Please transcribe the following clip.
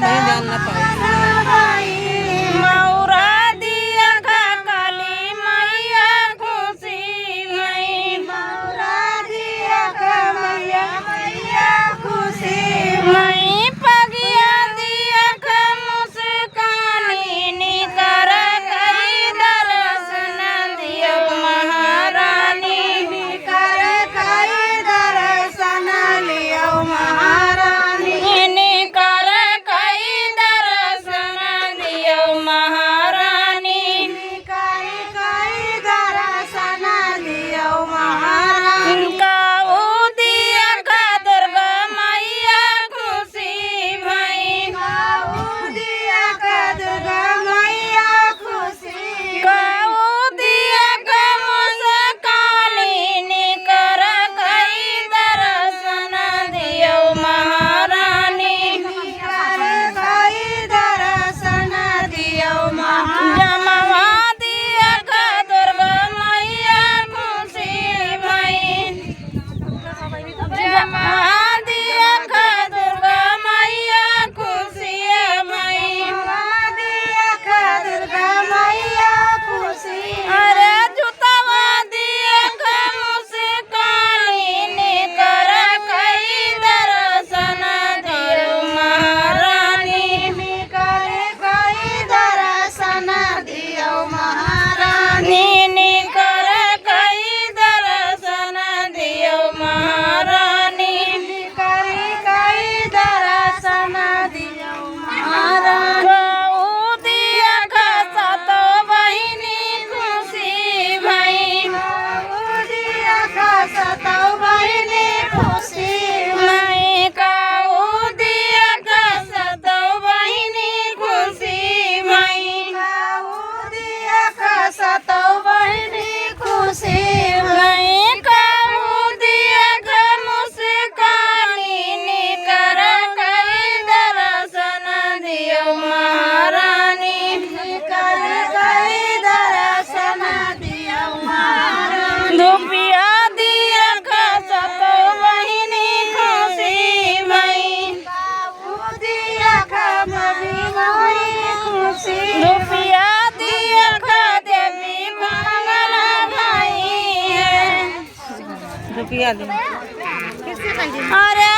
ध्यान ना पाए मौरा दिया काली मैया खुशी भई मौरा दिया मैया मैया खुशी मई पगिया दिया मुस्कानी निकर गई दर्शन दियो महारानी कर कई दर्शन लियो महारानी निकर कई दर्शन दियो महारानी कर कई दर्शन लियो महारानी काऊ दिया का दुर्गा मैया खुशी भई काऊ दिया का दुर्गा मैया खुशी काऊ दिया का मुस्कानी निकर कई दर्शन दियो महारानी कर कई दर्शन दियो महारानी जमवा दिया का दुर्गा मैया खुशी भई जमा दिया का दुर्गा मैया खुशी भई दिया का दुर्गा मैया खुशी अरे जुतवा दिया का मुस्कानी निकर कई दर्शन दियो महारानी कर कई दर्शन दियो महारानी निकर कई दर्शन दियो महारानी कर कई दर्शन दियो महारानी काऊ दिया का सतो बहिनी खुशी भई दिया का सतो बहिनी खुशी मैं काऊ दिया का सतो बहिनी खुशी भई दिया का सतो बहिनी खुशी मैं काऊ दिया का मुस्कानी निकर कई दर्शन दियो महारानी कर कई दर्शन दियो महारानी धुपिया दिया का सतो बहिनी खुशी भई दिया का मवी बहिनी खुशी धुपिया दिया का देवी मंगल भाई है रुपया दे अरे